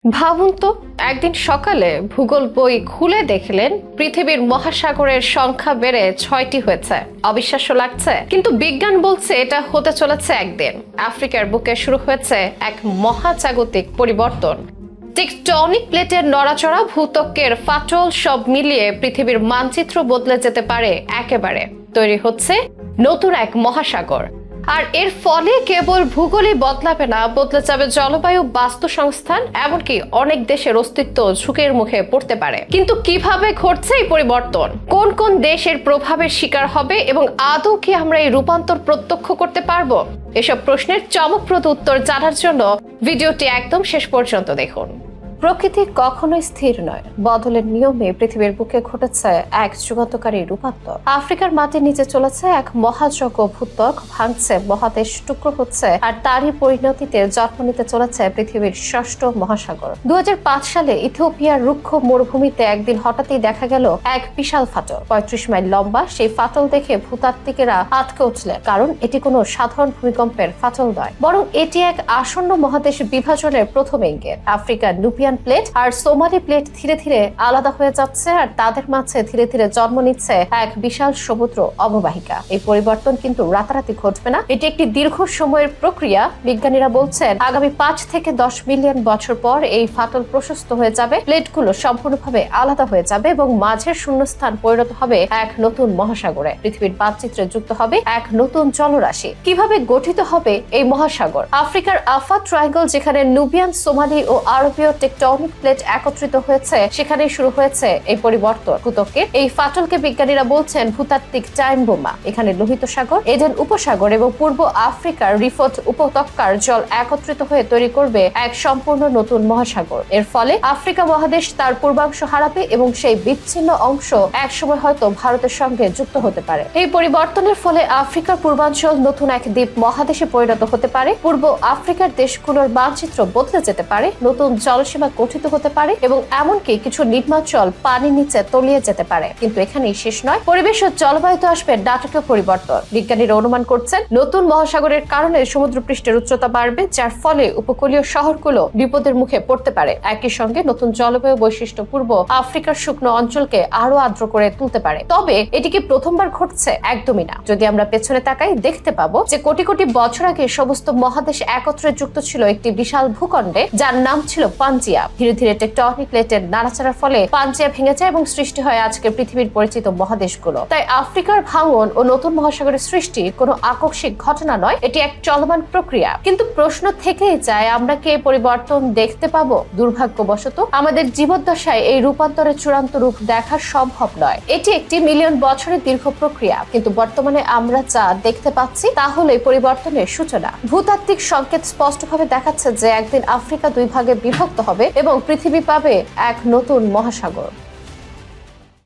ভাবুন তো, একদিন সকালে ভূগোল বই খুলে দেখলেন পৃথিবীর মহাসাগরের সংখ্যা বেড়ে 6টি হয়েছে। অবিশ্বাস্য লাগছে, কিন্তু বিজ্ঞান বলছে এটা হতে চলেছে একদিন। আফ্রিকার বুকে শুরু হয়েছে এক মহাজাগতিক পরিবর্তন। টেকটনিক প্লেটের নড়াচড়া, ভূত্বকের ফাটল সব মিলিয়ে পৃথিবীর মানচিত্র বদলে যেতে পারে একেবারে। তৈরি হচ্ছে নতুন এক মহাসাগর। আর এর ফলে কেবল ভূগোলই বদলাবে না, বদলে যাবে জলবায়ু, বাস্তুসংস্থান, এমনকি অনেক দেশের অস্তিত্ব ঝুঁকির মুখে পড়তে পারে। কিন্তু কিভাবে ঘটছে এই পরিবর্তন, কোন কোন দেশ এর প্রভাবের শিকার হবে এবং আদৌ কি আমরা এই রূপান্তর প্রত্যক্ষ করতে পারবো? এসব প্রশ্নের চমকপ্রদ উত্তর জানার জন্য ভিডিওটি একদম শেষ পর্যন্ত দেখুন। প্রকৃতি কখনোই স্থির নয়, বদলের নিয়মে পৃথিবীর বুকে ঘটেছে এক যুগান্তকারী রূপান্তর। আফ্রিকার মাটির নিচে চলেছে এক মহাযজ্ঞ, ভূত্বক ভাঙছে, মহাদেশ টুকরো হচ্ছে, আর তারই পরিণতিতে জন্ম নিতে চলেছে পৃথিবীর ষষ্ঠ মহাসাগর। 2005 সালে ইথিওপিয়ার রুক্ষ মরুভূমিতে একদিন হঠাৎই দেখা গেল এক বিশাল ফাটল। 35 মাইল লম্বা সেই ফাটল দেখে ভূতাত্ত্বিকেরা আটকে উঠলেন, কারণ এটি কোনো সাধারণ ভূমিকম্পের ফাটল নয়, বরং এটি এক আসন্ন মহাদেশ বিভাজনের প্রথম ইঙ্গিত। আফ্রিকার নুবিয়ান প্লেট আর সোমালি প্লেট ধীরে ধীরে আলাদা হয়ে যাচ্ছে, আর তাদের মাঝে ধীরে ধীরে জন্ম নিচ্ছে এক বিশাল সমুদ্র অববাহিকা। এই পরিবর্তন কিন্তু রাতারাতি ঘটবে না, এটি একটি দীর্ঘ সময়ের প্রক্রিয়া। বিজ্ঞানীরা বলছেন আগামী 5 থেকে 10 মিলিয়ন বছর পর এই ফাটল প্রশস্ত হয়ে যাবে, প্লেটগুলো সম্পূর্ণভাবে আলাদা হয়ে যাবে এবং মাঝের শূন্যস্থান পরিণত হবে এক নতুন মহাসাগরে। পৃথিবীর মানচিত্রে যুক্ত হবে এক নতুন জলরাশি। কিভাবে গঠিত হবে এই মহাসাগর? আফ্রিকার আফা ট্রায়াঙ্গল, যেখানে নুবিয়ান, সোমালি ও আরবীয় টেকটনিক প্লেট একত্রিত হয়েছে, সেখানে শুরু হয়েছে এই পরিবর্তন। ভূত্বকের এই ফাটলকে বিজ্ঞানীরা বলছেন ভূতাত্ত্বিক টাইম বোমা। এখানে লোহিত সাগর, এডেন উপসাগর এবং পূর্ব আফ্রিকার রিফট উপত্যকার জল একত্রিত হয়ে তৈরি করবে এক সম্পূর্ণ নতুন মহাসাগর। এর ফলে আফ্রিকা মহাদেশ তার পূর্বাংশ হারাবে এবং সেই বিচ্ছিন্ন অংশ একসময় হয়তো ভারতের সঙ্গে যুক্ত হতে পারে। এই পরিবর্তনের ফলে আফ্রিকার পূর্বাঞ্চল নতুন এক দ্বীপ মহাদেশে পরিণত হতে পারে। পূর্ব আফ্রিকার দেশগুলোর মানচিত্র বদলে যেতে পারে, নতুন জলসীমা গঠিত হতে পারে এবং এমনকি কিছু নিম্নাঞ্চল পানির নিচে তলিয়ে যেতে পারে। কিন্তু এখানেই শেষ নয়, পরিবেশ ও জলবায়ুতে আসবে নাটকীয় পরিবর্তন। বিজ্ঞানীরা অনুমান করছেন নতুন মহাসাগরের কারণে সমুদ্রপৃষ্ঠের উচ্চতা বাড়বে, যার ফলে উপকূলীয় শহরগুলো বিপদের মুখে পড়তে পারে। একই সঙ্গে নতুন জলবায়ু বৈশিষ্ট্য পূর্ব আফ্রিকার শুকনো অঞ্চলকে আরো আর্দ্র করে তুলতে পারে। তবে এটি কি প্রথমবার ঘটছে? একদমই না। যদি আমরা পেছনে তাকাই, দেখতে পাবো যে কোটি কোটি বছর আগে সমস্ত মহাদেশ একত্রে যুক্ত ছিল একটি বিশাল ভূখণ্ডে, যার নাম ছিল পাঞ্জিয়া। ধীরে ধীরে টেকটনিক প্লেটের নাড়াচাড়ার ফলে পাঞ্জিয়া ভেঙে যায় এবং সৃষ্টি হয় আজকের পৃথিবীর পরিচিত মহাদেশগুলো। তাই আফ্রিকার ভাঙন ও নতুন মহাসাগরের সৃষ্টি কোনো আকস্মিক ঘটনা নয়, এটি এক চলমান প্রক্রিয়া। কিন্তু প্রশ্ন থেকেই যায়, আমরা কি এই পরিবর্তন দেখতে পাবো? দুর্ভাগ্যবশত আমাদের জীবদ্দশায় এই রূপান্তরের চূড়ান্ত রূপ দেখা সম্ভব নয়। এটি একটি মিলিয়ন বছরের দীর্ঘ প্রক্রিয়া, কিন্তু বর্তমানে আমরা যা দেখতে পাচ্ছি তা হলো এই পরিবর্তনের সূচনা। ভূতাত্ত্বিক সংকেত স্পষ্টভাবে দেখাচ্ছে যে একদিন আফ্রিকা দুই ভাগে বিভক্ত হবে এবং পৃথিবী পাবে এক নতুন মহাসাগর।